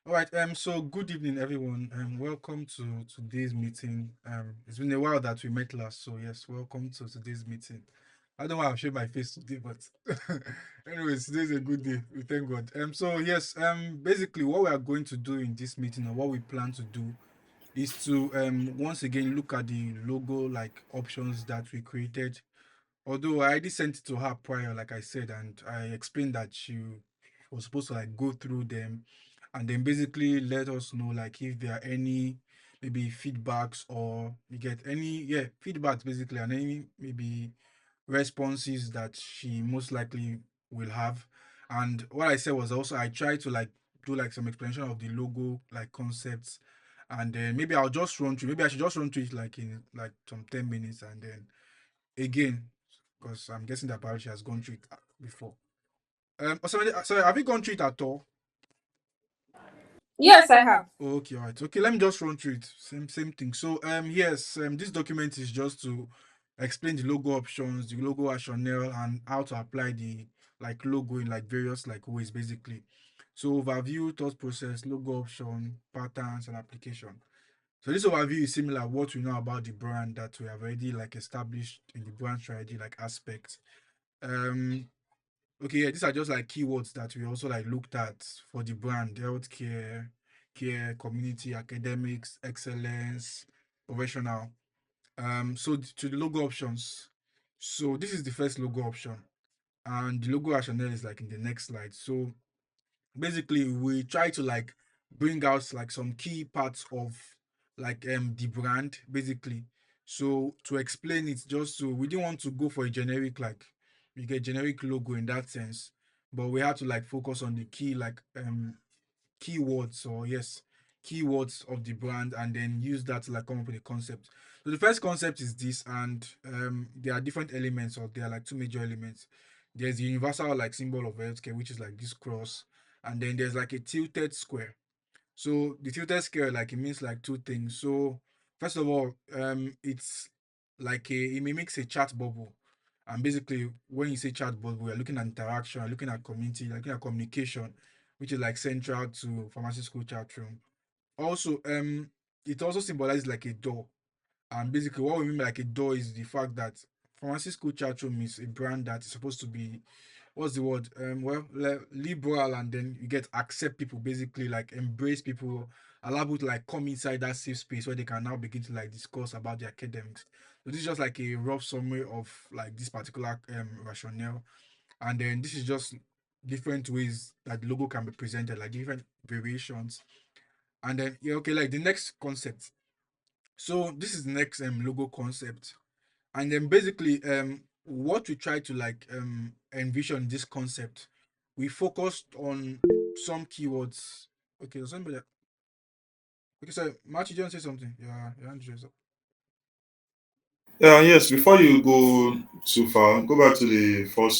All right. So good evening, everyone. Welcome to today's meeting. It's been a while that we met last, so yes, welcome to today's meeting. I don't want to show my face today, but anyways, today's a good day. We thank God. So yes. Basically, what we are going to do in this meeting, or what we plan to do, is to once again look at the logo like options that we created. Although I already sent it to her prior, like I said, and I explained that she was supposed to like go through them and then basically let us know like if there are any maybe feedbacks or you get any feedbacks basically and any maybe responses that she most likely will have. And what I said was also I try to like do like some explanation of the logo like concepts and then maybe I'll just run through maybe I should just run through it like in like some 10 minutes and then again because I'm guessing that Barry has gone through it before. Sorry, have you gone through it at all? Yes, I have. Okay, all right. Okay, let me just run through it. Same thing. So yes, this document is just to explain the logo options, the logo rationale, and how to apply the like logo in like various like ways basically. So overview, thought process, logo option, patterns, and application. So this overview is similar what we know about the brand that we have already like established in the brand strategy like aspect. Um Okay, yeah, these are just like keywords that we also like looked at for the brand, healthcare, care, community, academics, excellence, professional. To the logo options. So this is the first logo option, and the logo rationale is like in the next slide. So basically we try to like bring out like some key parts of like the brand basically. So to explain it, just so we didn't want to go for a generic like you get generic logo in that sense, but we had to like focus on the key like keywords or yes keywords of the brand and then use that to like come up with a concept. So the first concept is this, and there are different elements, or there are like two major elements. There's the universal like symbol of healthcare, which is like this cross, and then there's like a tilted square. So the tilted square like it means like two things. So first of all, it's like it mimics a chat bubble. And basically, when you say chat bubble, we're looking at interaction, we're looking at community, looking at communication, which is like central to pharmacy school chat room. Also, it also symbolizes like a door. And basically, what we mean by like a door is the fact that pharmacy school chat room is a brand that is supposed to be what's the word? Liberal, and then you get accept people, basically like embrace people, allow people to like come inside that safe space where they can now begin to like discuss about the academics. So this is just like a rough summary of like this particular rationale, and then this is just different ways that the logo can be presented, like different variations, and then yeah, okay, like the next concept. So this is the next logo concept, and then basically what we try to like envision this concept, we focused on some keywords. Okay, so somebody, okay, so Mathew, do you want to say something? Yeah, you want to say something? Yes, before you go too far, go back to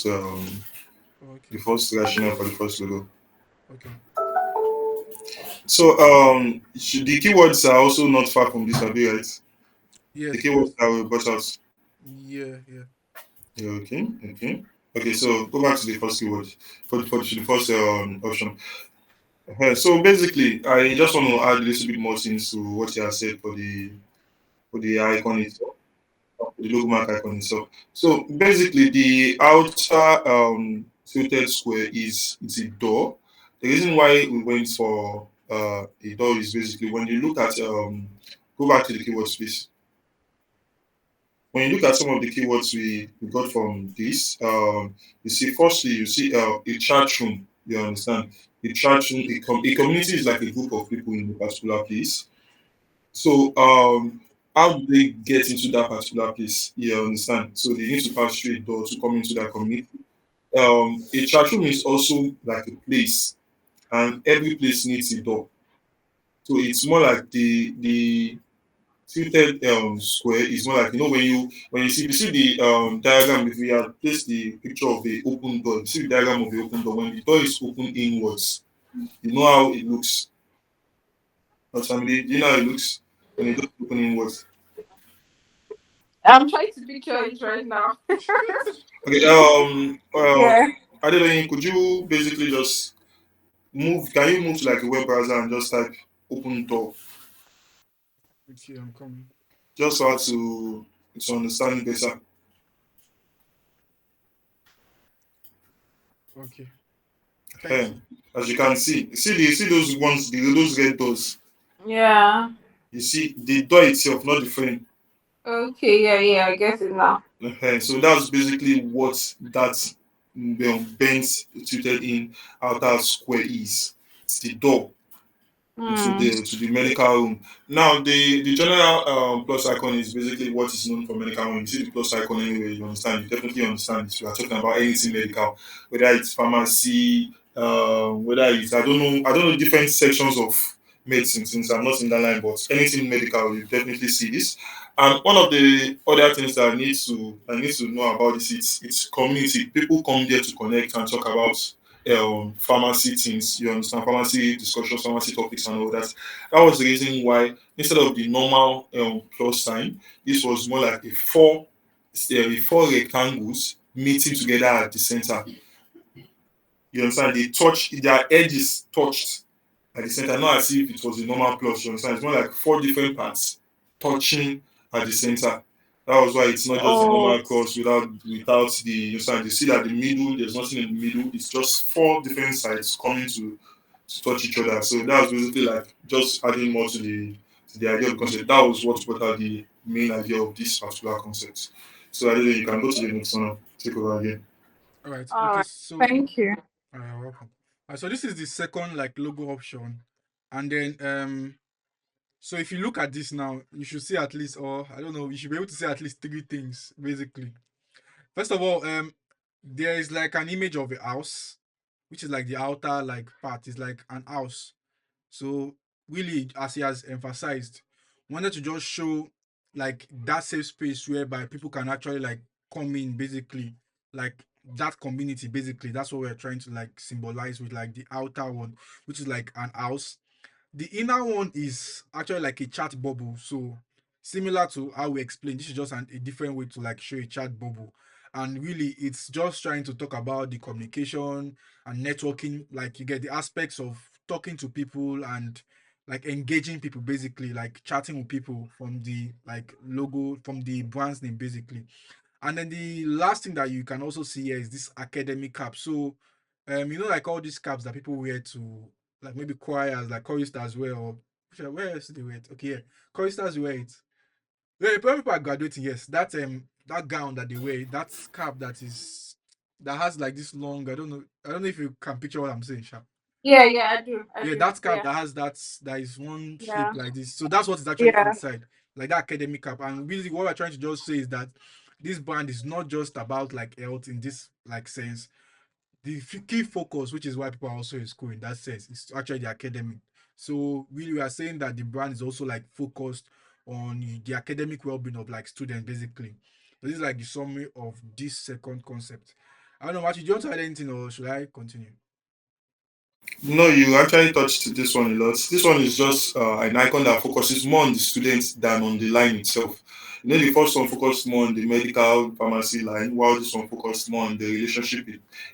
Oh, okay, the first rationale for the first logo. okay. So the keywords are also not far from this, Abi, right? The Yes, keywords yes. that we brought out. Yeah, yeah. Yeah, okay. So go back to the first keyword for the first option. So basically, I just want to add a little bit more things to what you have said for the icon itself, the logo mark icon itself. So basically, the outer tilted square is it's a door. The reason why we went for a door is basically when you look at go back to the keywords, please. When you look at some of the keywords we got from this, you see, firstly, you see a chat room. You understand? A chat room, a community is like a group of people in a particular place. So, how do they get into that particular place? You understand? So they need to pass through a door to come into that community. A chat room is also like a place, and every place needs a door. So it's more like the tilted square is more like when you see the diagram, if we had placed the picture of the open door, you see the diagram of the open door. When the door is open inwards, you know how it looks. Not family, do you know how it looks when the door is open inwards? I'm trying to picture it right now. Okay, Yeah. Adeline, could you basically just Move. Can you move to like a web browser and just type open door, Let's see, I'm coming. just so as to understand it better. Okay. Thank Hey, you. as you can see those ones, those red doors. Yeah. You see the door itself, not the frame. Okay. Yeah. Yeah. I get it now. So that's basically what that bent tilted in outer square is. It's the door Hmm. to the medical room. Now the general plus icon is basically what is known for medical room. You see the plus icon anyway, you understand. You definitely understand this. We are talking about anything medical, whether it's pharmacy, whether it's I don't know different sections of medicine since I'm not in that line, but anything medical, you definitely see this. And one of the other things that I need to know about this, it's community. People come there to connect and talk about pharmacy things, you understand, pharmacy discussions, pharmacy topics, and all that. That was the reason why instead of the normal plus sign, this was more like a four rectangles meeting together at the center. You understand? They touch their edges touched at the center, not as if it was a normal plus. You understand? It's more like four different parts touching at the center. That was why it's not just the Oh. normal cross without the you understand. You see that the middle, there's nothing in the middle. It's just four different sides coming to touch each other. So that was basically like just adding more to the idea of the concept. That was what brought out the main idea of this particular concept. So I don't know, you can go to the next one. Take over again. All right. All Okay. right. So, Thank you. welcome. So this is the second like logo option, and then so if you look at this now, you should see at least, or I don't know, you should be able to see at least three things basically. First of all, there is like an image of a house, which is like the outer like part is like an house. So really, as he has emphasized, wanted to just show like that safe space whereby people can actually like come in basically, like that community basically. That's what we're trying to like symbolize with like the outer one, which is like an house. The inner one is actually like a chat bubble. So similar to how we explained, this is just a different way to like show a chat bubble. And really, it's just trying to talk about the communication and networking. Like you get the aspects of talking to people and like engaging people, basically, like chatting with people from the like logo, from the brand's name, basically. And then the last thing that you can also see here is this academic cap. So, like all these caps that people wear to, like maybe choirs, like choristers wear, or where else do they wear it? Okay, yeah, choristers wear it. Yeah, when people are graduating, yes, that gown that they wear, that cap that has like this long. I don't know if you can picture what I'm saying, Sha. Yeah. Yeah. I do. I Yeah, do. that cap Yeah. that has that is one shape Yeah. like this. So that's what is actually Yeah. inside, like that academic cap. And really, what we're trying to just say is that this brand is not just about like health in this like sense. The key focus, which is why people are also in school in that sense, is actually the academic. So really, we are saying that the brand is also like focused on the academic well-being of like students, basically. So this is like the summary of this second concept. I don't know, Matthew, do you want to add anything or should I continue? No, you actually touched this one a lot. This one is just an icon that focuses more on the students than on the line itself. You know, the first one focused more on the medical pharmacy line, while this one focused more on the relationship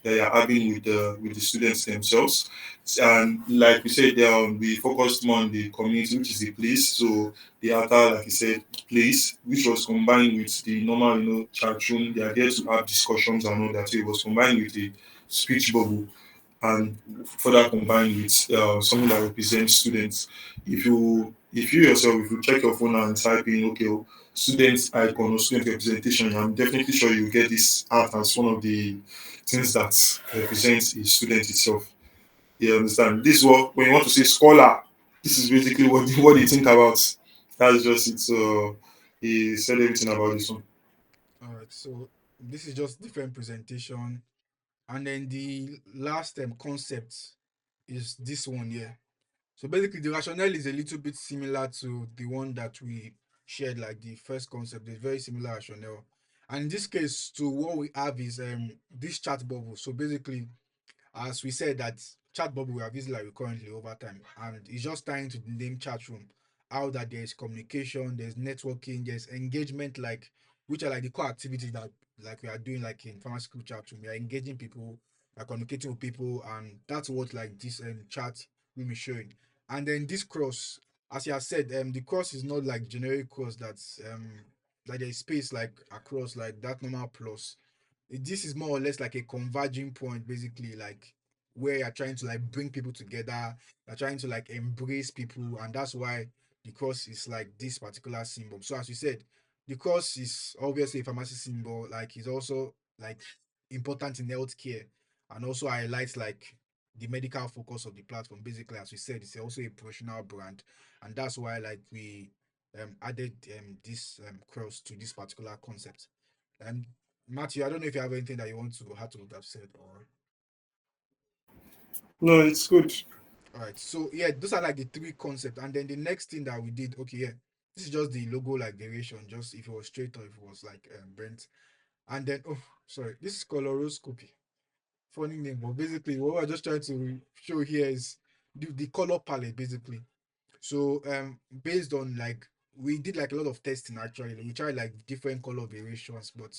that you're having with the students themselves. And like we said, we focused more on the community, which is the place. So the outer, like you said, place, which was combined with the normal, chat room. They are there to have discussions and all that. So it was combined with the speech bubble and further combined with something that represents students. If you yourself, if you check your phone and type in okay, student icon or student representation, I'm definitely sure you get this art as one of the things that represents a student itself. You understand? This is what when you want to say scholar, this is basically what they think about. That's just it. So he said everything about this one. All right, so this is just different presentation. And then the last concept is this one here. So basically, the rationale is a little bit similar to the one that we shared, like the first concept. It's very similar rationale. And in this case, to what we have is this chat bubble. So basically, as we said, that chat bubble we have used like currently over time, and it's just tying to the name chat room. How that there's communication, there's networking, there's engagement, like which are like the core activities that like we are doing like in pharmaceutical chat room. We are engaging people like communicating with people, and that's what like this chart will be showing. And then this cross, as you have said, the cross is not like generic cross that's like there's space like across like that normal plus. This is more or less like a converging point, basically, like where you're trying to like bring people together, you're trying to like embrace people, and that's why the cross is like this particular symbol. So as you said, the cross is obviously a pharmacy symbol, like it's also like important in healthcare, and also highlights like the medical focus of the platform. Basically, as we said, it's also a professional brand, and that's why like we added this cross to this particular concept. And Matthew, I don't know if you have anything that you want to add to what I've said, or No, it's good. all right. So yeah, those are like the three concepts. And then the next thing that we did, okay, yeah, this is just the logo like variation, just if it was straight or if it was like bent. And then oh sorry, this is coloroscopy. Funny name, but basically what we're just trying to show here is the color palette basically. So based on like we did like a lot of testing actually. We tried like different color variations, but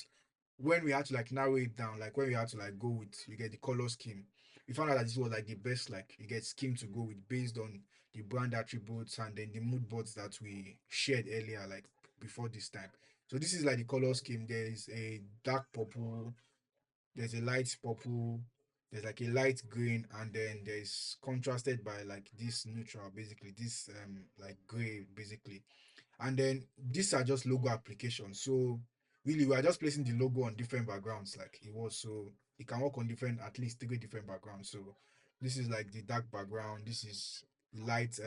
when we had to like narrow it down, like when we had to like go with you get the color scheme, we found out that this was like the best like you get scheme to go with based on the brand attributes and then the mood boards that we shared earlier, like before this time. So this is like the color scheme. There is a dark purple, there's a light purple, there's like a light green, and then there's contrasted by like this neutral, basically this like gray basically. And then these are just logo applications. So really we are just placing the logo on different backgrounds like it was. So it can work on different, at least three different backgrounds. So this is like the dark background, this is light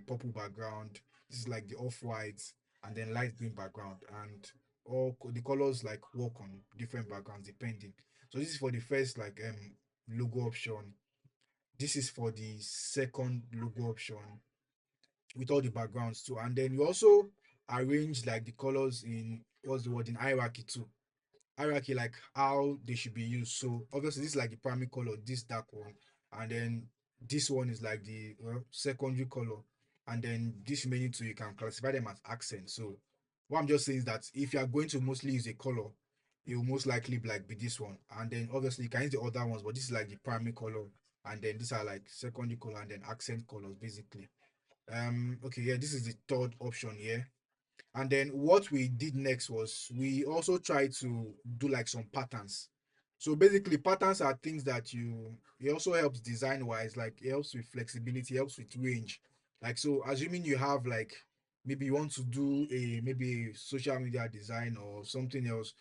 purple background, this is like the off-white, and then light green background, and the colors like work on different backgrounds depending. So this is for the first like logo option. This is for the second logo option with all the backgrounds too. And then you also arrange like the colors in what's the word in hierarchy too. Hierarchy like how they should be used. So obviously this is like the primary color, this dark one, and then this one is like the secondary color, and then this remaining two you can classify them as accents. So what I'm just saying is that if you are going to mostly use a color, it will most likely be this one, and then obviously you can use the other ones, but this is like the primary color, and then these are like secondary color and then accent colors basically. Okay, yeah, this is the third option here. And then what we did next was we also tried to do like some patterns. So basically patterns are things that it also helps design wise, like it helps with flexibility, helps with range. Like so assuming you have like maybe you want to do a maybe social media design or something else,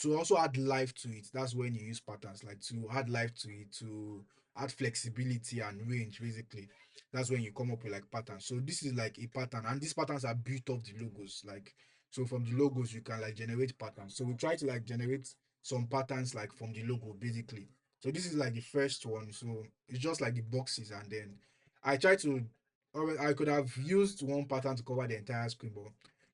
to also add life to it, that's when you use patterns, like to add life to it, to add flexibility and range basically. That's when you come up with like patterns. So this is like a pattern, and these patterns are built off the logos, like so from the logos you can like generate patterns. So we try to like generate some patterns like from the logo basically. So this is like the first one. So it's just like the boxes, and then I try to, or I could have used one pattern to cover the entire screen, but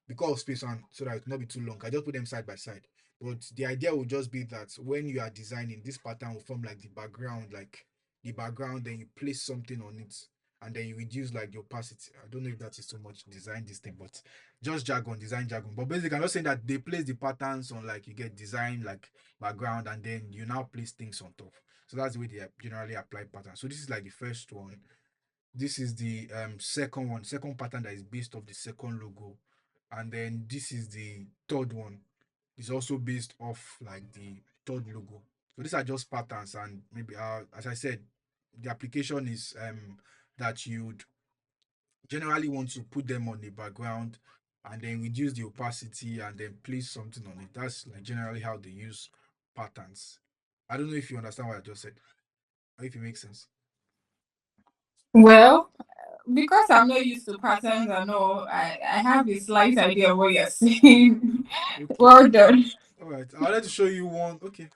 because of space and so that it will not be too long, I just put them side by side. But the idea will just be that when you are designing, this pattern will form like the background, then you place something on it, and then you reduce like the opacity. I don't know if that is too much design this thing, but just jargon, design jargon. But basically, I'm not saying that they place the patterns on like you get design like background, and then you now place things on top. So that's the way they generally apply patterns. So this is like the first one. This is the second one, second pattern that is based off the second logo, and then this is the third one. It's also based off like the third logo. So these are just patterns, and maybe as I said, the application is that you'd generally want to put them on the background and then reduce the opacity and then place something on it. That's like generally how they use patterns. I don't know if you understand what I just said, or if it makes sense. Well, because I'm not used to patterns and all, I have a slight idea of what you're saying. Okay. Well done. All right. I'll let to show you one. Okay.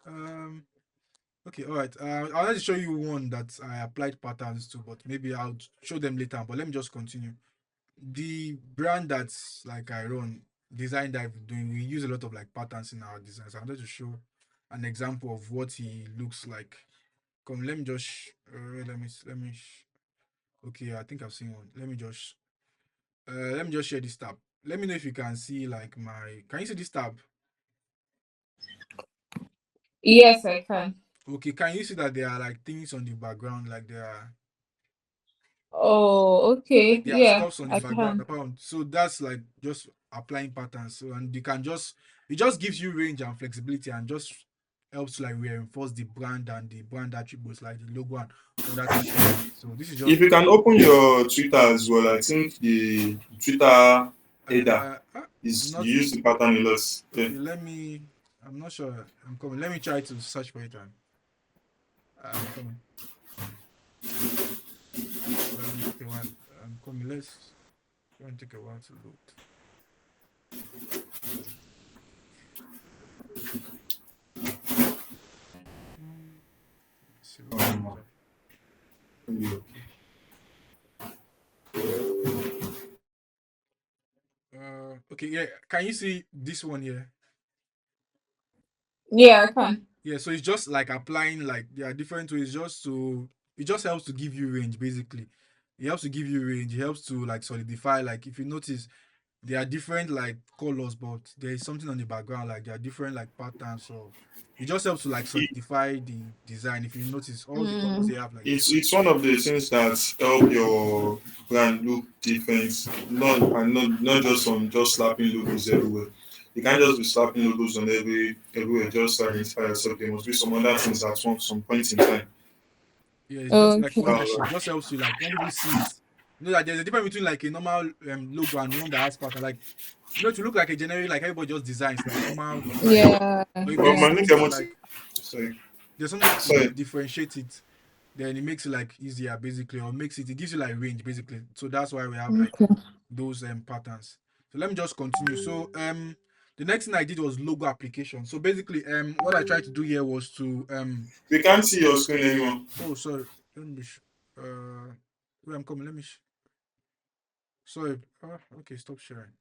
Okay. All right. I'll let to show you one that I applied patterns to, but maybe I'll show them later. But let me just continue. The brand that's like I run, design that I'm doing, we use a lot of like patterns in our designs. I wanted to show an example of what he looks like. Come, let me just okay, I think I've seen one. Let me just share this tab. Let me know if you can see like can you see this tab? Yes, I can. Okay, can you see that there are like things on the background, like Oh, okay. there are Yeah, stuffs on the I background. can. So that's like just applying patterns. So and you can just it just gives you range and flexibility and just helps to like reinforce the brand and the brand attributes like the logo and other things like that. So this is If just you can open your Twitter as well, I think the Twitter header I'm is not you use the pattern a lot. Yeah. okay. I'm not sure. I'm coming. Let me try to search for it and I'm coming. Take a while. I'm coming. Let's try and take a while to load. Hmm, let's see which one comes Um, up. yeah. Okay. Okay. Yeah. Can you see this one here? Yeah, I can. Yeah. So it's just like applying like there are different ways it just helps to give you range basically. It helps to give you range. It helps to like solidify. Like if you notice, there are different like colors, but there is something on the background. Like there are different like patterns. So it just helps to like It- solidify the design. If you notice, all the colors Mm. they have like different. it's one of the things that help your brand look different, not just on just slapping logos everywhere. You can't just be slapping logos on everywhere just to identify yourself. There must be some other things at some point in time. Yeah, it's just like Okay. ownership. Just helps you like when people see it. You know that there's a difference between like a normal logo and one that has pattern. Like to look like a generic like everybody just designs like normal design. Yeah, Or if Well, there's yeah. Manik, something to like sorry, there's something to sorry. differentiate it, then it makes it like easier basically, or it gives you like range basically. So that's why we have like Okay. those patterns. So let me just continue. So the next thing I did was logo application. So basically what I tried to do here was to We can't see your screen anymore. oh sorry, let me wait, I'm coming. Sorry. Okay, stop sharing.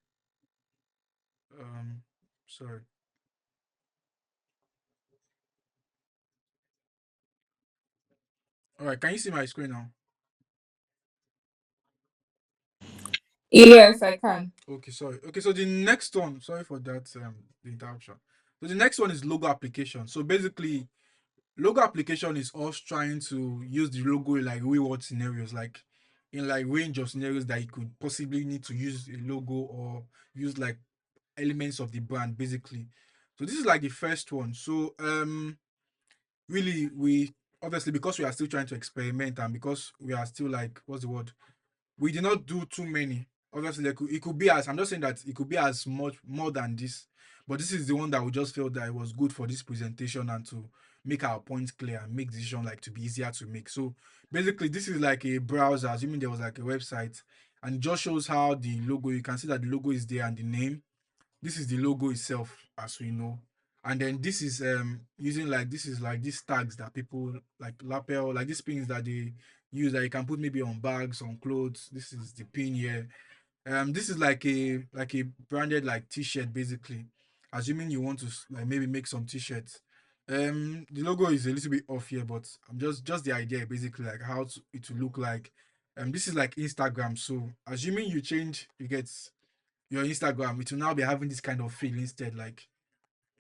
Um, sorry. All right, can you see my screen now? Yes, I can. Okay, sorry. Okay, so the next one, sorry for that, the interruption. So the next one is logo application. So basically, logo application is us trying to use the logo in like real world scenarios, like in like range of scenarios that you could possibly need to use a logo or use like elements of the brand, basically. So this is like the first one. So really we obviously because we are still trying to experiment and because we are still like what's the word, we did not do too many. Obviously it could be as I'm just saying that it could be as much more than this, but this is the one that we just felt that it was good for this presentation and to make our points clear and make decision like to be easier to make. So basically this is like a browser, assuming there was like a website, and it just shows how the logo, you can see that the logo is there and the name. This is the logo itself, as we know. And then this is using like this is like these tags that people like lapel, like these pins that they use that you can put maybe on bags, on clothes. This is the pin here. This is like a branded like t-shirt basically. Assuming you want to like maybe make some t-shirts. The logo is a little bit off here, but I'm just the idea basically like how it will look like. This is like Instagram. So assuming you change, you get your Instagram, it will now be having this kind of feel instead. Like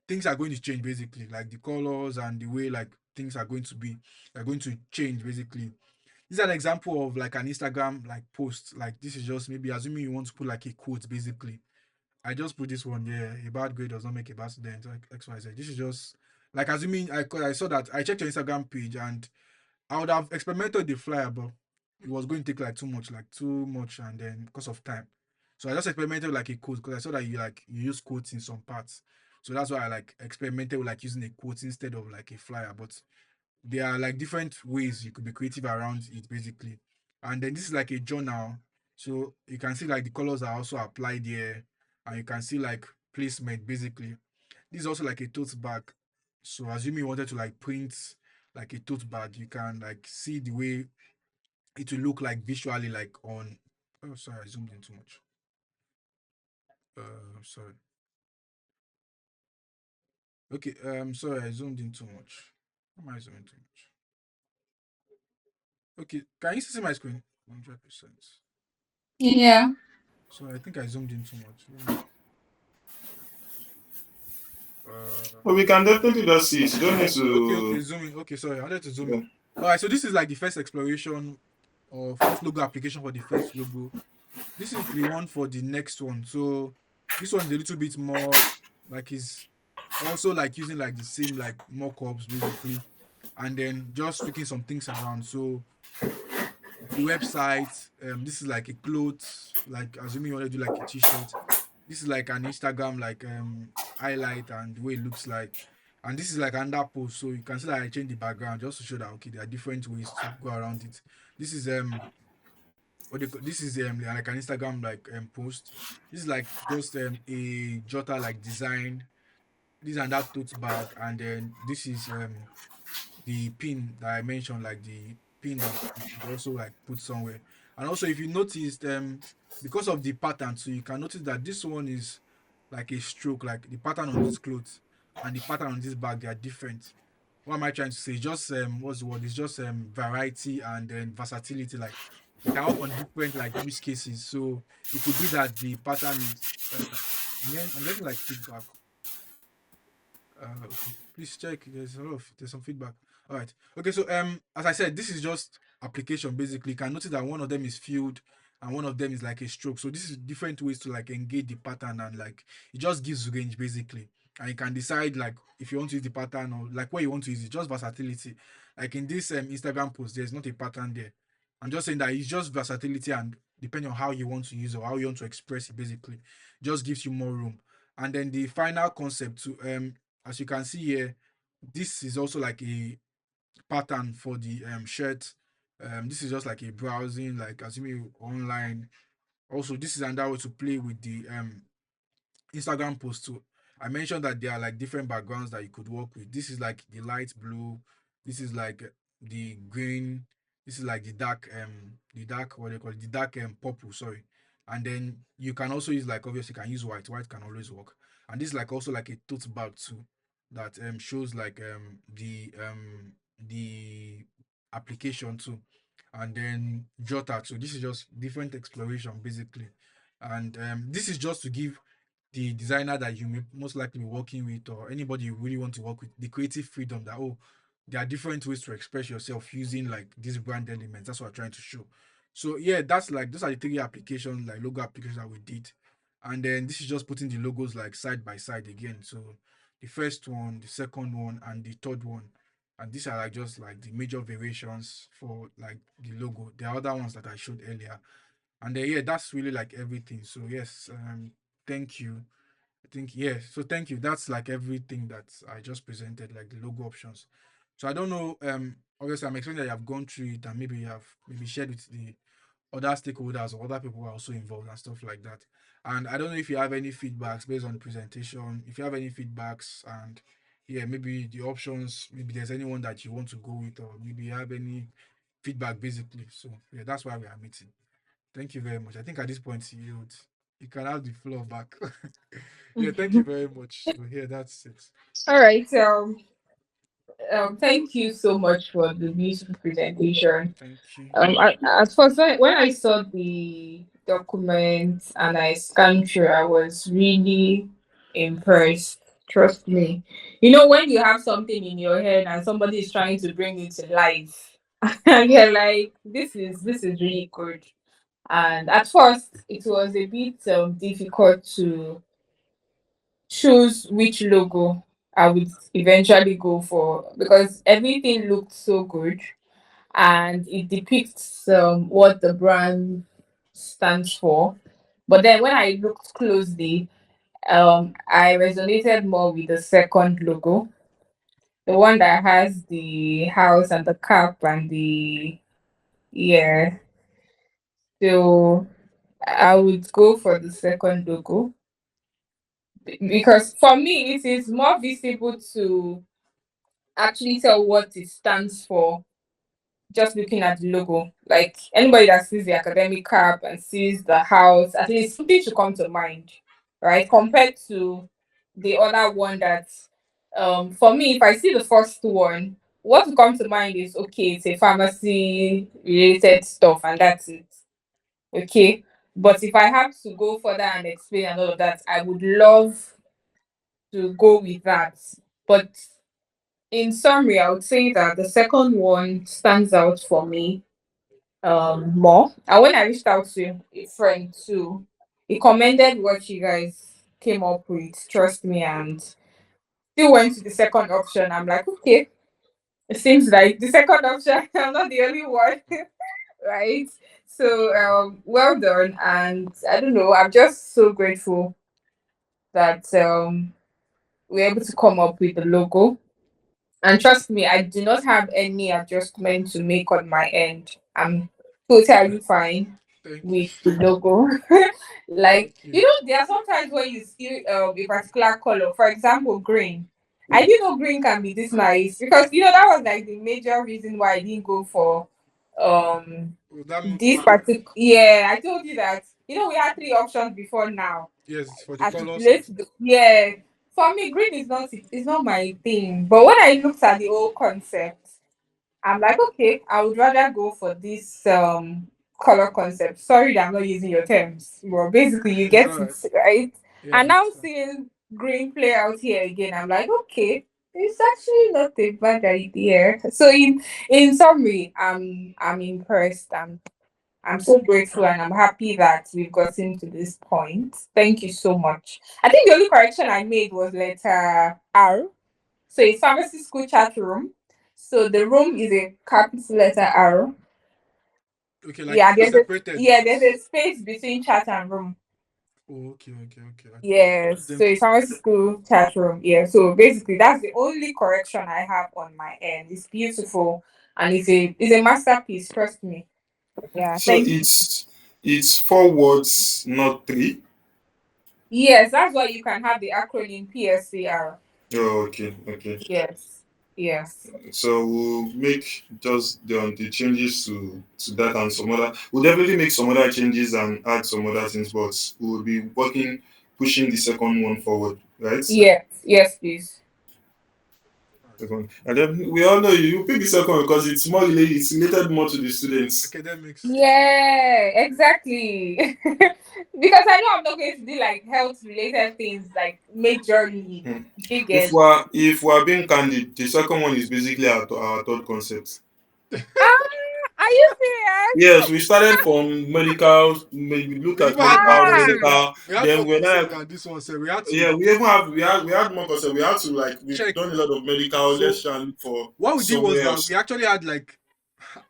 things are going to change basically, like the colors and the way like things are going to be, are going to change basically. This is an example of like an Instagram like post. Like this is just maybe assuming you want to put like a quote basically. I just put this one here. A bad grade does not make a bad student. Like XYZ. This is just like assuming I saw that I checked your Instagram page and I would have experimented the flyer, but it was going to take like too much, and then because of time. So I just experimented with like a quote because I saw that you use quotes in some parts. So that's why I like experimented with like using a quote instead of like a flyer. But there are like different ways you could be creative around it basically. And then this is like a journal. So you can see like the colors are also applied here, and you can see like placement basically. This is also like a tote bag. So assuming you wanted to like print like a tote bag, you can like see the way it will look like visually like on oh sorry, I zoomed in too much. Sorry. Okay, sorry, I zoomed in too much. Why am I zooming too much? Okay, can you see my screen? 100%. Yeah. So I think I zoomed in too much. Let me Uh, But we can definitely just see it. You don't need okay, to. zoom in. Okay, sorry, I wanted to zoom Yeah. in. All right, so this is like the first exploration or first logo application for the first logo. This is the one for the next one. So this one is a little bit more like is also like using like the same like mock-ups basically, and then just tweaking some things around. So the website, this is like a clothes, like assuming you want to do like a t-shirt. This is like an Instagram like highlight and the way it looks like. And this is like under post, so you can see that I changed the background just to show that okay, there are different ways to go around it. This is this is like an Instagram like post. This is like just a jotter like design. This and that tote bag, and then this is the pin that I mentioned, like the pin that you could also like put somewhere. And also, if you noticed, because of the pattern, so you can notice that this one is like a stroke, like the pattern on this clothes and the pattern on this bag, they are different. What am I trying to say? Just what's the word? It's just variety and then versatility. Like they can work on different like use cases. So it could be that the pattern is. Yeah, I'm getting like feedback. Okay. Please check. There's some feedback. All right. Okay. So as I said, this is just application basically. You can notice that one of them is filled and one of them is like a stroke. So this is different ways to like engage the pattern and like it just gives range basically. And you can decide like if you want to use the pattern or like where you want to use it. Just versatility. Like in this Instagram post, there's not a pattern there. I'm just saying that it's just versatility and depending on how you want to use it or how you want to express it basically, just gives you more room. And then the final concept to as you can see here, this is also like a pattern for the shirt. This is just like a browsing, like assuming online. Also, this is another way to play with the Instagram post too. I mentioned that there are like different backgrounds that you could work with. This is like the light blue. This is like the green. This is like the dark what they call it, the dark purple. Sorry, and then you can also use like obviously you can use white. White can always work. And this is like also like a tote bag too, that shows like the application too, and then Jota. So this is just different exploration basically, and this is just to give the designer that you may most likely be working with or anybody you really want to work with the creative freedom that oh there are different ways to express yourself using like these brand elements. That's what I'm trying to show. So yeah, that's like those are the three applications like logo applications that we did, and then this is just putting the logos like side by side again. So the first one, the second one, and the third one, and these are like just like the major variations for like the logo. The other ones that I showed earlier, and then yeah, that's really like everything. So yes, thank you. I think yeah. So thank you. That's like everything that I just presented, like the logo options. So I don't know. Obviously, I'm expecting that you have gone through it and maybe you have maybe shared with the other stakeholders or other people who are also involved and stuff like that. And I don't know if you have any feedbacks based on the presentation. If you have any feedbacks and yeah, maybe the options, maybe there's anyone that you want to go with, or maybe you have any feedback basically. So yeah, that's why we are meeting. Thank you very much. I think at this point you can have the floor back. Yeah, thank you very much. So yeah, that's it. All right. Thank you so much for the beautiful presentation. Thank you. At first, when I saw the document and I scanned through, I was really impressed. Trust me. You know, when you have something in your head and somebody is trying to bring it to life, and you're like, this is really good. And at first, it was a bit difficult to choose which logo I would eventually go for because everything looked so good and it depicts what the brand stands for. But then when I looked closely, I resonated more with the second logo, the one that has the house and the cap and the yeah. So I would go for the second logo because for me it is more visible to actually tell what it stands for just looking at the logo. Like anybody that sees the academic cap and sees the house, at least something should come to mind, right? Compared to the other one that, for me, if I see the first one, what will come to mind is okay, it's a pharmacy related stuff, and that's it. Okay. But if I have to go further and explain and all of that, I would love to go with that. But in summary, I would say that the second one stands out for me more. And when I reached out to a friend too, he commended what you guys came up with, trust me, and still went to the second option. I'm like, okay, it seems like the second option, I'm not the only one, right? So well done. And I don't know, I'm just so grateful that we're able to come up with the logo. And trust me, I do not have any adjustment to make on my end. I'm totally fine Thank with the logo. Like, thank you. there are sometimes when you see a particular color, for example, green. I didn't know green can be this nice because that was like the major reason why I didn't go for um Well, that this particular. Yeah, I told you that. We had three options before now yes, for the as it colors. relates to yeah. For me, green is not my thing. But when I looked at the whole concept, I'm like, okay, I would rather go for this color concept. Sorry that I'm not using your terms. Well, basically you It's get it, alright. right? Yeah, I And now understand. seeing green play out here again, I'm like, okay, it's actually not a bad idea. So in summary, I'm impressed. I'm so grateful and I'm happy that we've gotten to this point. Thank you so much. I think the only correction I made was letter R. So it's pharmacy school chat room. So the room is a capital letter R. Okay, like Yeah, separated. there's a space between chat and room. Oh, okay, okay, okay. I Yes. use them So to it's pharmacy school chat room. Yeah. So basically that's the only correction I have on my end. It's beautiful and it's a masterpiece, trust me. Yeah, So thank you. it's four words, not three. Yes, that's why you can have the acronym PSCR. Oh, okay, okay. Yes. Yes. So we'll make just the changes to that and some other. We'll definitely make some other changes and add some other things, but we'll be working, pushing the second one forward, right? Yes. Yes, please. Second. And then we all know you pick the second one because it's related more to the students. academics. Yeah, exactly. Because I know I'm not going to do like health related things like majorly. Hmm. You If get? we're being candid, the second one is basically our third concept. Are you serious? Yes, we started from medical. We looked We at even had more medical, Ah, concept than medical. we had Then more we're concept not. than this one. So we had to Yeah, we had more concept. We had to like we've check. done a lot of medical. So Let's try and look for what we did was somewhere that we else. actually had like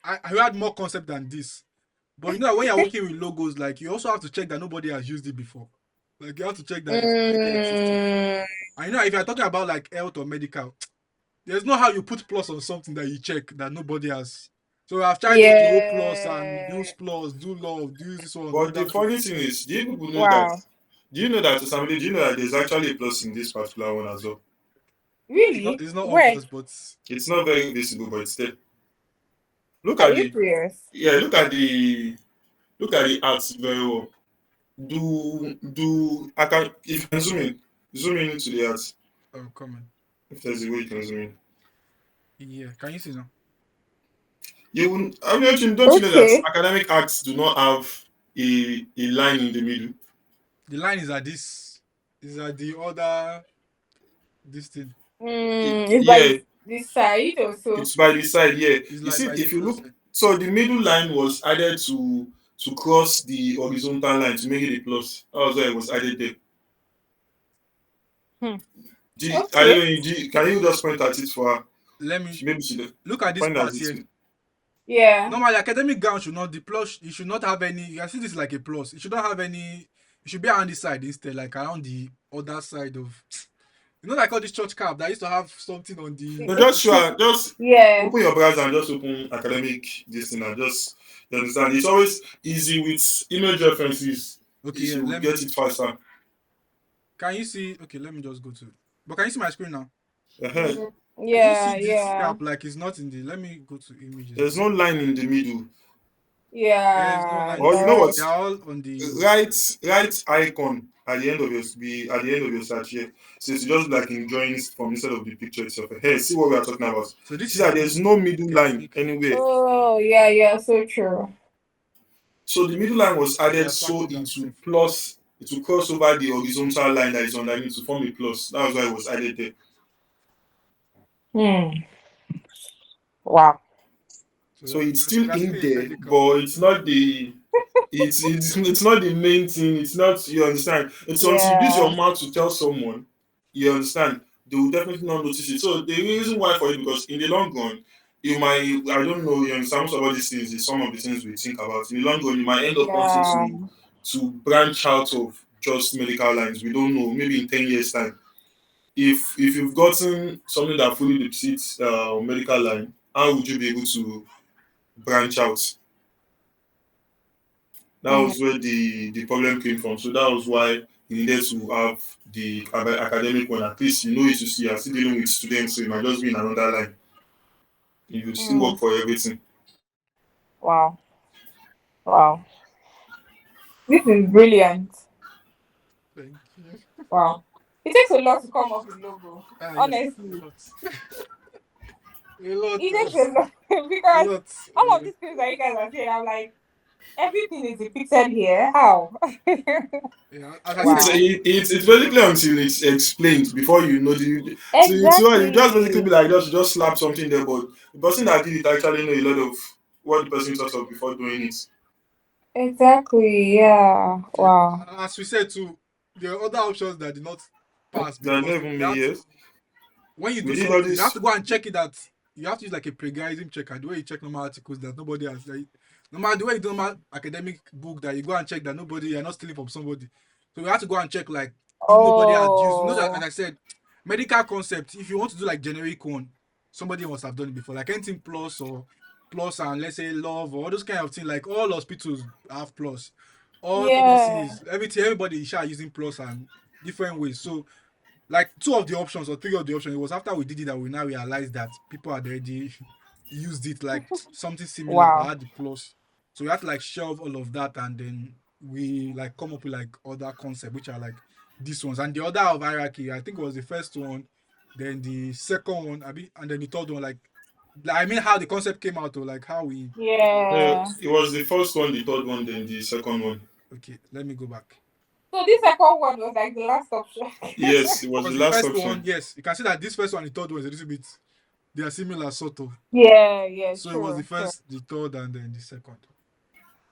I had more concept than this. But that when you're working with logos, like you also have to check that nobody has used it before. Like you have to check that it's already existing. mm, I know if you're talking about like health or medical, there's no how you put plus on something that you check that nobody has. So I've tried the whole plus and yeah. use plus, do love, do this one, do But the that one. funny thing is, do you people know that? Wow. Do you know that to somebody? Do you know that there's actually a plus in this particular one as well? Really? It's not Where? obvious, but It's not very visible, but it's there. Look Are at you the serious? yeah. Look at the arts very well. Do I can if you can zoom in into the arts. oh come on. If there's a way you can zoom in. Yeah, can you see now? You will, I mean, don't you know that Okay. academic arts do not have a line in the middle? The line is at this is at the other this thing. It's by Yeah, this side or so. it's by the side. Yeah, It's you like see, by the if you other look, side. so the middle line was added to cross the horizontal line to make it a plus. That was why it was added there. Hmm. I don't Okay. know. Can you just point at it for her? Let me Maybe she look at this find out part it's here. Yeah. Normally, academic gown should not the plus. It should not have any. You can see this like a plus. It should not have any. It should be around this side instead, like around the other side of. Like all this church cap that used to have something on the. no, just sure, just Yeah. open your browser and just open academic this thing and just you understand. It's always easy with image references. Okay, Is yeah. you will Let get me. it faster. Can you see? Okay, let me just go to. But can you see my screen now? uh Can you Yeah. see this Yeah. cap? Like it's not in the. Let me go to images There's again. no line in the middle. There's no Yeah. line. Or you know No. what? They are all on the. Right icon at the end of your search here. So it's just like in drawings from instead of the picture itself. Hey, see what we are talking about. So this See is that there's no middle line academic. anywhere. Oh, yeah. Yeah. So true. So the middle line was Okay, added I so started them safe. it will cross over the horizontal line that is underneath to form a plus. That was why it was added there. Hmm. Wow. So So it's we still are in still in there, medical. but it's not the it's not the main thing. It's not, you understand. It's until you use Yeah. your mouth to tell someone, you understand, they will definitely not notice it. So the reason why for it, because in the long run, you might, I don't know, you understand, most of all these things is some of the things we think about. In the long run, you might end up wanting Yeah. to branch out of just medical lines. We don't know. Maybe in 10 years time, if you've gotten something that fully depicts medical line, how would you be able to branch out? That Hmm. was where the problem came from. So that was why you needed to have the academic one. At least you know it, you are still dealing with students, so you might just be in another line. You will still Hmm. work for everything. Wow. Wow. This is brilliant. Thank you. Wow. It takes a lot to come up with logo. Ah, yes, a Honestly. lot. A lot. It takes a lot A because lot. all of these things that you guys are saying, I'm like, everything is depicted here. How? Yeah, as I It's said, Wow. it's basically until it's explained before you know the. So you just basically Exactly. be like just slap something there, but the person that did it actually know a lot of what the person thought of before doing it. Exactly. Yeah. yeah, Wow. as we said too, there are other options that did not pass That because never you me, have to, yes. when you We do did all something, you have this. to go and check it that you have to use like a plagiarism checker. The way you check normal articles that nobody has, like, normal the way you do normal academic book that you go and check that nobody, you're not stealing from somebody. So you have to go and check like if nobody has used. You know that, as Oh. I said, medical concept. If you want to do like generic one, somebody must have done it before. Like anything plus or plus and let's say love or all those kind of things. Like all hospitals have plus, all Yeah. pharmacies, everything, everybody is using plus and different ways. So like two of the options or three of the options. It was after we did it that we now realized that people had already used it like something similar that Wow. had the plus. So we had to like shelve all of that and then we like come up with like other concepts which are like these ones. And the order of hierarchy, I think it was the first one, then the second one, and then the third one, like I mean how the concept came out or like how we Yeah. It was the first one, the third one, then the second one. okay, let me go back. So this second one was like the last option. Yes, it was the Because the last first one, option. yes, you can see that this first one, the third one is a little bit they are similar sort of. Yeah. Yeah. So it was the True. True. first, the third, and then the second.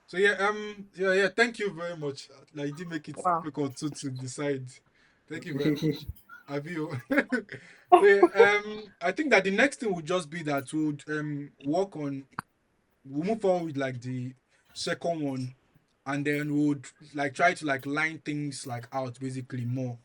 So yeah, yeah. Thank you very much. Like you did make it Wow. difficult to decide. Thank you very much, Avio. So yeah, I think that the next thing would just be that we would work on we'll move forward with like the second one and then we would like try to like line things like out basically more,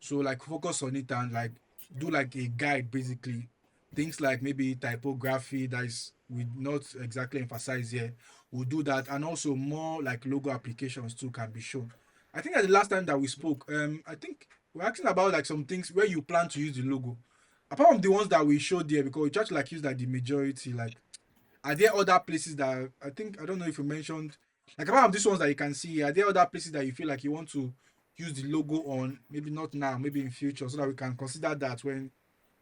so like focus on it and like do like a guide basically, things like maybe typography that is we not exactly emphasize here, we'll do that, and also more like logo applications too can be shown. I think at the last time that we spoke, I think we're asking about like some things where you plan to use the logo apart from the ones that we showed there, because we try to like use like the majority, like are there other places that I think I don't know if you mentioned, like apart from these ones that you can see, are there other places that you feel like you want to use the logo on? Maybe not now, maybe in future, so that we can consider that when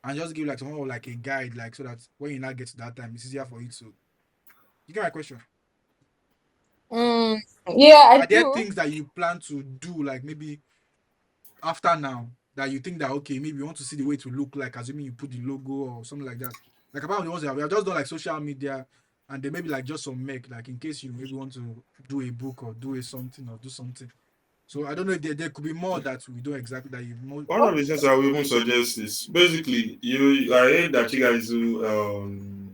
and just give like some like a guide, like so that when you now get to that time, it's easier for you to. You get my question? Mm, yeah, I Are there do. things that you plan to do, like maybe after now, that you think that okay, maybe you want to see the way to look like, assuming you put the logo or something like that? Like about the ones that we have just done like social media, and then maybe like just some make, like in case you maybe want to do a book or do a something or do something. So I don't know if there could be more that we do exactly that you more. One of the things I would even suggest is basically I heard that you guys do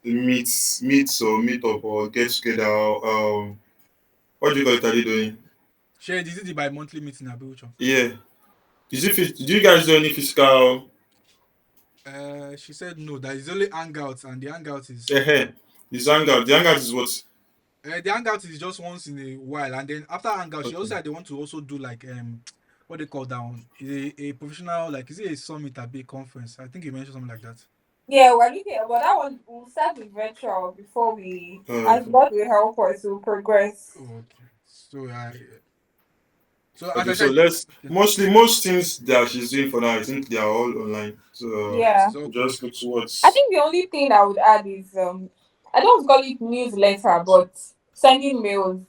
meets or meet up or get together. What do you call it? Are you doing? Share this is the bi-monthly meeting at Bill. Yeah. Is it? Do you guys do any physical? She said no, that is only hangouts, and the hangouts is This hangout. The hangout is what? the hangout is just once in a while, and then after hangout, she also Okay. said they want to also do like what they call that one, a professional, like is it a summit at big conference? I think you mentioned something like that. Yeah, we're looking at, but that one we'll start with virtual before we, as Okay. God will help us to progress. Oh, okay. So as Okay. I So said, let's okay, mostly most things that she's doing for now. I think they are all online. So yes, Yeah. it's all just closed. look I towards. think the only thing I would add is I don't call it newsletter, but sending mails.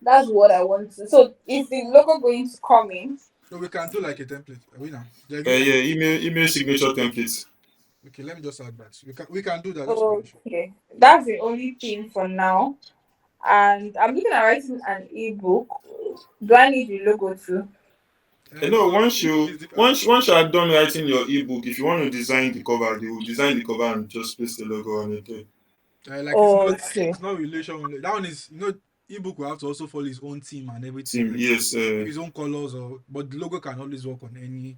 That's what I want to. So is the logo going to come in? So we can do like a template. Are we now? They agree? Yeah, email signature templates. Okay, let me just add that. We can do that. That's not an issue. Okay, that's the only thing for now. And I'm looking at writing an ebook. Do I need the logo too? You know, Well, once ebook you is different. once you are done writing your ebook, if you want to design the cover, they will design the cover and just place the logo on it. Like it's not Okay. it's not relation. That one is ebook will have to also follow his own theme and everything, Team, like yes. maybe his own colors or but the logo can always work on any.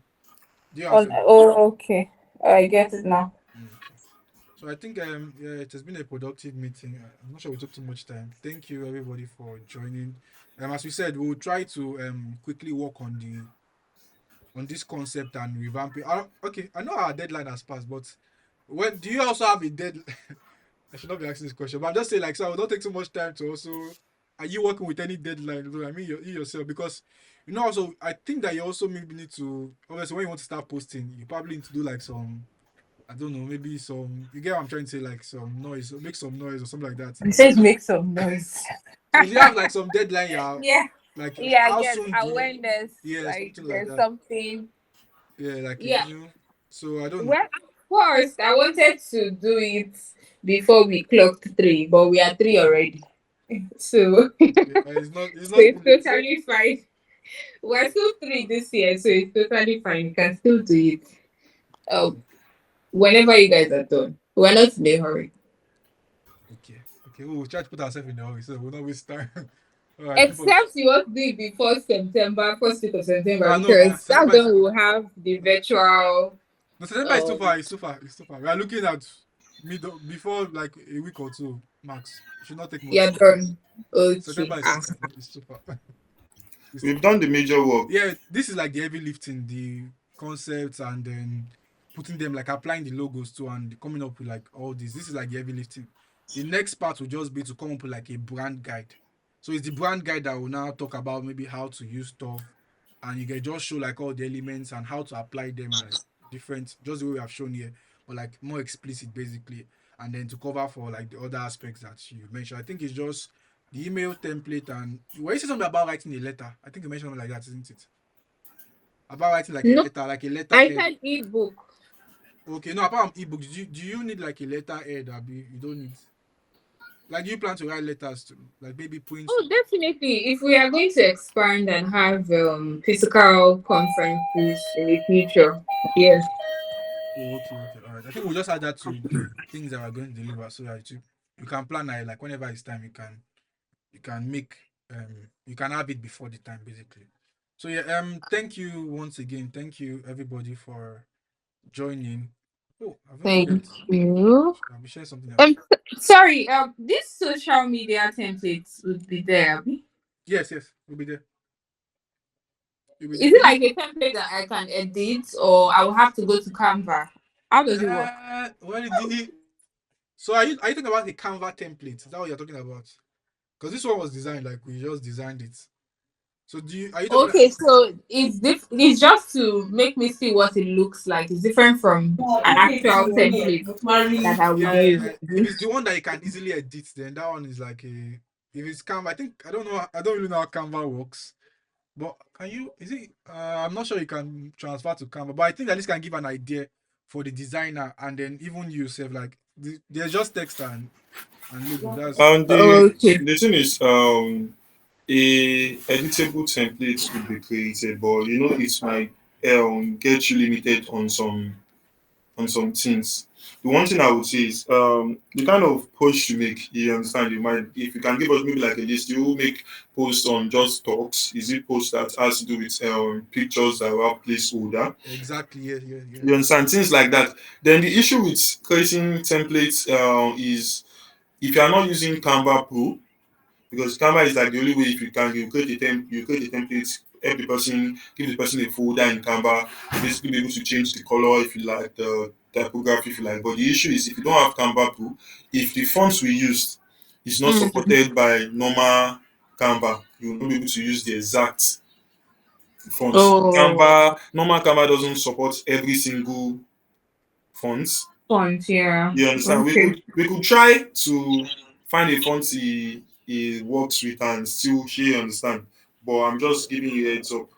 Do you On understand? okay. I get it now. Okay. So I think yeah, it has been a productive meeting. I'm not sure we took too much time. Thank you everybody for joining. As we said, we'll try to quickly work on this concept and revamp it. Okay, I know our deadline has passed, but when do you also have a deadline? I should not be asking this question, but I'm just saying, like, so I will not take too much time to also. Are you working with any deadline? I mean, you yourself, because also, I think that you also maybe need to, obviously, when you want to start posting, you probably need to do like some, I don't know, maybe some, you get what I'm trying to say, like some noise, make some noise or something like that. It says make some noise. So, do you have like some deadline? Yeah, Yeah. like Yeah, I how guess soon do you, awareness, yeah, like something like there's that. something. Yeah, like Yeah. So I don't know. Well, at first, I wanted to do it before we clocked 3, but we are 3 already. So, Okay, it's so not too it's late. totally fine. We're still 3 this year, so it's totally fine. You can still do it. Um, whenever you guys are done. We're not in a hurry. Okay, okay, we'll try to put ourselves in the hurry, so we'll not waste time. All right, people. Except you want to do it before September, first week of September, Ah, no, because that's September is when we'll have the virtual. no, September is too Um, far. It's too far. It's too far. We are looking at before like a week or two max. It should not take you're much. done. Okay. September is too Ah, far. It's too far. It's too We've far. done the major work. Yeah, this is like the heavy lifting, the concepts, and then putting them like applying the logos too, and coming up with like all this. This is like the heavy lifting. The next part will just be to come up with like a brand guide. So it's the brand guide that will now talk about maybe how to use stuff, and you can just show like all the elements and how to apply them like different, just the way we have shown here, but like more explicit basically, and then to cover for like the other aspects that you mentioned. I think it's just the email template and when you say something about writing a letter, I think you mentioned something like that, isn't it? About writing no, like a letter I head. had ebook. Okay, no, apart from ebook, do you need like a letter head or you don't need like do you plan to write letters to like maybe print? Oh, definitely. If we are going to expand and have physical conferences in the future, yes. Oh, okay, okay, all right. I think we'll just add that to the things that we're going to deliver so that you can plan like whenever it's time you can make you can have it before the time basically. So yeah, thank you once again. Thank you everybody for joining. Oh, I've even Thank shared. you. I'll be sharing something else. Sorry. This social media templates would be there. Abi? Yes, yes, we'll be there. You'll be Is there. it like a template that I can edit, or I will have to go to Canva? How does it work? Well, so are you talking about the Canva template? Is that what you're talking about? Because this one was designed like we just designed it. So are you talking? Okay, so it's just to make me see what it looks like. It's different from an actual template that I would Yeah, yeah, use. yeah. If it's the one that you can easily edit, then that one is like a. If it's Canva, I think I don't know. I don't really know how Canva works. But can you? Is it? I'm not sure you can transfer to Canva, but I think that this can give an idea for the designer and then even you yourself. Like there's just text and logo. That's And Okay. the thing is, a editable template could be created, but you know it might get you limited on some things. The one thing I would say is the kind of post you make, you understand, you might, if you can give us maybe like a list, you will make posts on just talks. Is it post that has to do with pictures that will have placeholder? exactly yeah, yeah, yeah. You understand things like that. Then the issue with creating templates is if you are not using Canva Pro, because Canva is like the only way if you can you create a template, help the person, give the person a folder in Canva, basically be able to change the color if you like, the typography if you like. But the issue is if you don't have Canva Pro, if the fonts we used is not Mm. supported by normal Canva, you will not be able to use the exact fonts. Oh, Normal Canva doesn't support every single fonts. font, yeah. You understand? Okay. We could try to find a font it works with and still she understand. But I'm just giving you a heads up.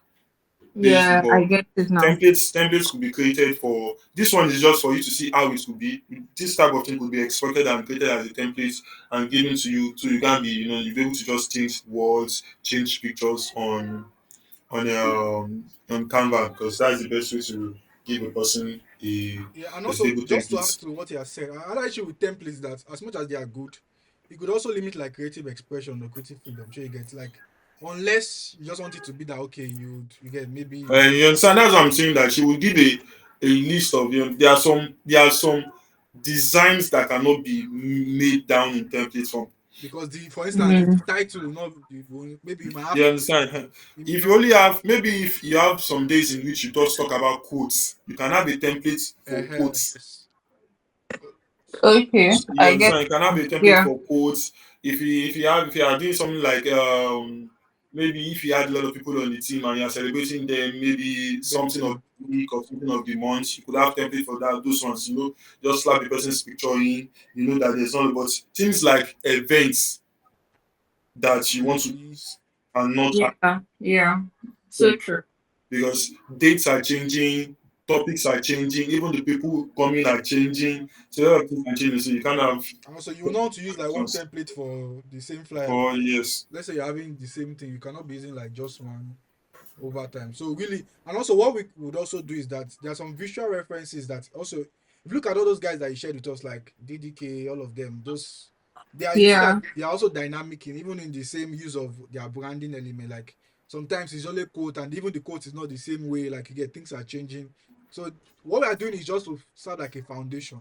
Basically, Yeah, but I get it now. templates could be created for this one is just for you to see how it could be. This type of thing could be exported and created as a template and given to you, so you can be you'll be able to just change words, change pictures on Canva, because that's the best way to give a person Yeah, and a also stable just to add template. to what you have said, another issue with templates that as much as they are good, you could also limit like creative expression or creative freedom. Sure, you get like unless you just want it to be that okay, you get maybe And you understand that's what I'm saying, that she will give a list of there are some designs that cannot be made down in template form. because the for instance the Mm. title will not maybe you might have You understand? you If may- you only have maybe if you have some days in which you just talk about quotes, you can have a template for quotes. yes. Okay, You I get. understand? You can have a template Yeah, for quotes. If you are doing something like maybe if you had a lot of people on the team and you are celebrating them, maybe something Birthday. of the week or something of the month, you could have template for that. Those ones, just slap the person's picture in. You know that there's not, but things like events that you want to Parties. and not yeah, yeah. So happen, true. because dates are changing, topics are changing, even the people coming are changing. So a lot of things are changing. So you can't have And also you will not want to use like one template for the same flyer for because years. let's say you're having the same thing, you cannot be using like just one over time. So really, and also what we would also do is that there are some visual references that also, if you look at all those guys that you shared with us, like DDK, all of them, those they are you see that Yeah, they are also dynamic in even in the same use of their branding element. Like sometimes it's only quote, and even the quote is not the same way. Like you get things are changing. So what we are doing is just to start like a foundation.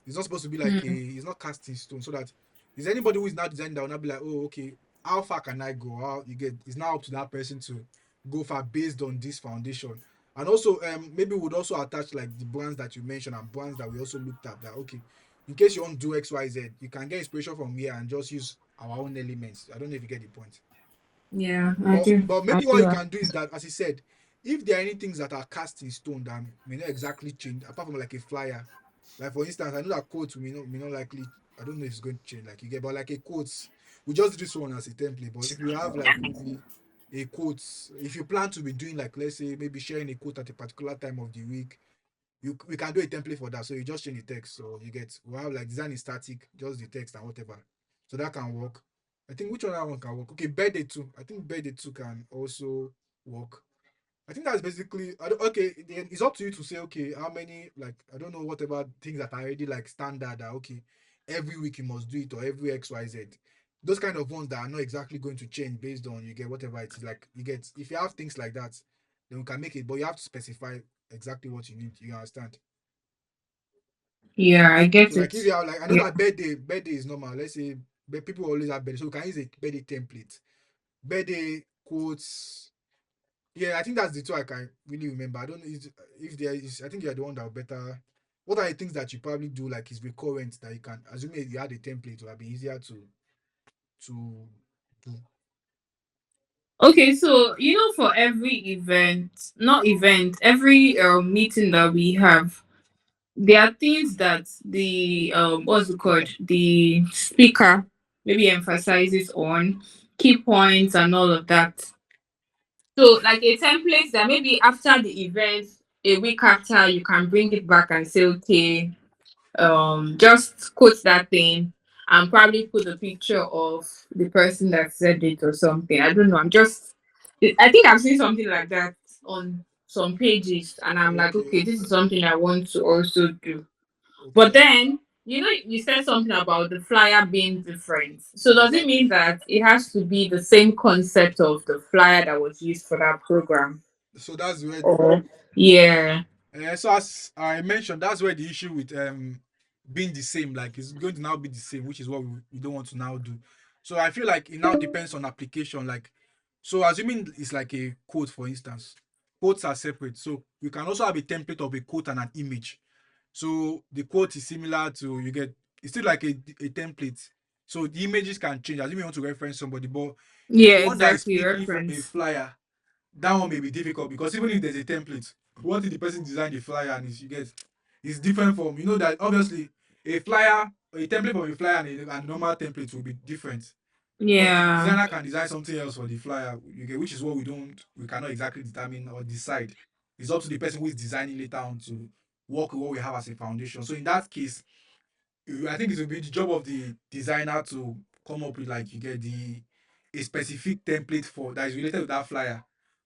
It's not supposed to be like a. mm. It's not cast in stone. So that is anybody who is now designing that will not be like, oh, okay, how far can I go? How you get? It's now up to that person to go far based on this foundation. And also, maybe we'd also attach like the brands that you mentioned and brands that we also looked at. That okay, in case you want to do X, Y, Z, you can get inspiration from here and just use our own elements. I don't know if you get the point. Yeah, I But do. but I maybe what do. you can do is that, as he said, if there are any things that are cast in stone that may not exactly change, apart from like a flyer, like for instance, I know that quote may not likely. I don't know if it's going to change, like you get, but like a quotes, we just do this one as a template. But if you have like maybe a quote, if you plan to be doing like let's say maybe sharing a quote at a particular time of the week, we can do a template for that. So you just change the text. So you get we have like design is static, just the text and whatever. So that can work. I think which one can work? Okay, birthday too. I think birthday too can also work. I think that's basically okay. It's up to you to say okay how many like I don't know whatever things that are already like standard that okay every week you must do it or every XYZ. Those kind of ones that are not exactly going to change based on you get whatever it is like you get if you have things like that then we can make it but you have to specify exactly what you need. You understand? Yeah, I So get like it. if you have like I know Yeah. that birthday is normal. Let's say but people always have birthday, so we can use a birthday template, birthday quotes. Yeah, I think that's the two I can really remember. I don't know if there is. I think you're the one that will better. What are the things that you probably do like is recurrent that you can assuming you had a template it would have been easier to do. Okay, so for every event, not event, every meeting that we have, there are things that the what's it called, the speaker maybe emphasizes on key points and all of that. So like a template that maybe after the event, a week after, you can bring it back and say, okay, just quote that thing and probably put a picture of the person that said it or something. I don't know. I think I've seen something like that on some pages, and I'm like, Okay, okay, this is something I want to also do. But okay. then, you said something about the flyer being different. So does it mean that it has to be the same concept of the flyer that was used for that program? So that's where Or yeah, so as I mentioned, that's where the issue with being the same, like it's going to now be the same, which is what we don't want to now do. So I feel like it now depends on application. Like so assuming it's like a quote, for instance, quotes are separate. So you can also have a template of a quote and an image. So the quote is similar to you get it's still like a template. So the images can change. Assuming you want to reference somebody, but yeah, the one that is exactly. picking from a Reference. flyer that one may be difficult because even if there's a template, what if the person designed the flyer and is you get it's different from that obviously a flyer a template from a flyer and a normal template will be different. But the Yeah. designer can design something else for the flyer, you get, which is what we cannot exactly determine or decide. It's up to the person who is designing later on to work with what we have as a foundation. So in that case, I think it will be the job of the designer to come up with, like, you get the a specific template for that is related to that flyer.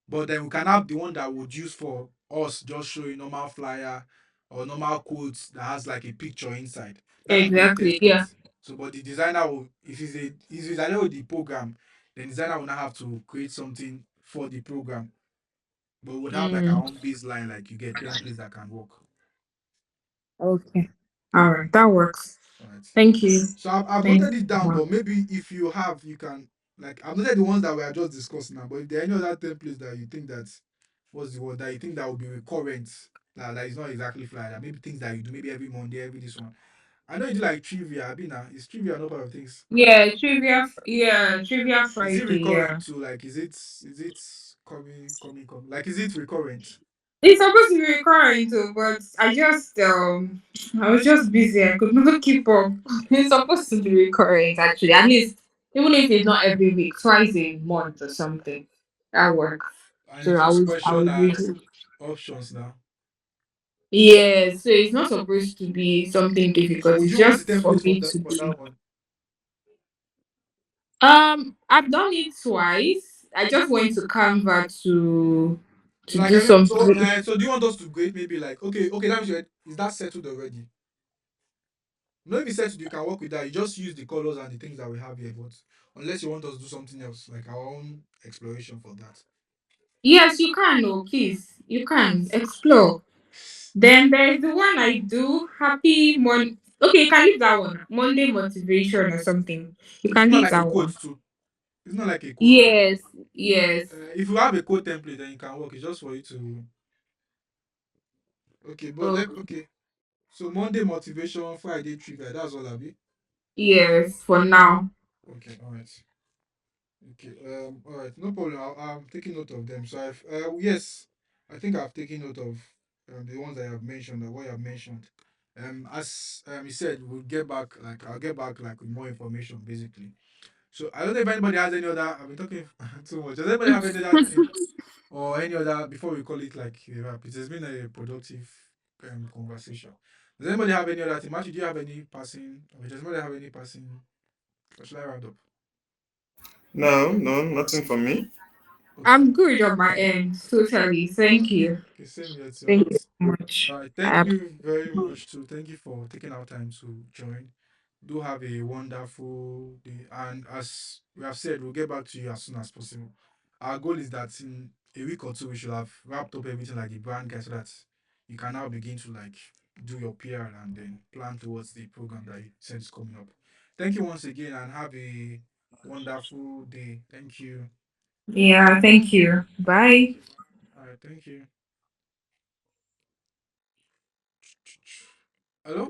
But then we can have the one that would use for us, just showing normal flyer or normal quotes that has like a picture inside. That can be a Exactly. Yeah. template. So, but the designer will, if it's already with the program, the designer will not have to create something for the program. But we would have like our Mm. own baseline, like you get templates that can work. Okay. All right. That works. All right. Thank you. So I've Thank noted it you. down, but maybe if you have, you can, like, I've noted the ones that we are just discussing now. But if there are any other templates that you think that, what's the word, that you think that will be recurrent, that is not exactly fly, that maybe things that you do maybe every Monday, every this one. I know you do like trivia. I mean, is trivia not part of things? Yeah, trivia. Yeah, trivia Is it Friday. Yeah. recurrent too? Like, is it coming? Like, is it recurrent? It's supposed to be recurring too, but I was just busy. I could not keep up. It's supposed to be recurring actually. At least even if it's not every week, twice a month or something. That works. And So it's just I question was and reading. options now. Yeah, so it's not supposed to be something So difficult. would It's you want the just for template for me that to for do. that one? I've done it twice. I just went to Canva to Like, do I mean, something. so do you want us to grade maybe like, okay, that means is that settled already? No, if it's settled, you can work with that. You just use the colors and the things that we have here, but unless you want us to do something else, like our own exploration for that. Yes, you can. Oh, please, you can explore. Then there's the one I do. Happy Mon. Okay, you can leave that one. Monday motivation or something. You It's can not leave like a that code one. too. It's not like a code. Yes, yes, If you have a code template, then you can work. It's just for you to. Okay, but oh, okay. So Monday motivation, Friday trivia. That's all I be. yes. For now. Okay, all right. Okay, all right, no problem. I'm taking note of them. So yes, I think I've taken note of the ones I have mentioned or what you have mentioned. As you said, we'll get back. Like, I'll get back like with more information, basically. So I don't know if anybody has any other. I've been talking too much. Does anybody have any other thing or any other before we call it like a wrap? It has been a productive conversation. Does anybody have any other thing? Matthew, do you have any passing? Or does anybody have any passing? Or should I round up? No, no, nothing for me. Okay. I'm good on my end. Totally. Thank you. Okay, same here too. All Thank you right. so much. All right. I Thank you very appreciate. much too. Thank you for taking our time to join. Do have a wonderful day. And as we have said, we'll get back to you as soon as possible. Our goal is that in a week or two we should have wrapped up everything like the brand guys so that you can now begin to like do your PR and then plan towards the program that you said is coming up. Thank you once again and have a wonderful day. Thank you. Yeah. Thank you. Bye. All right, thank you. Hello?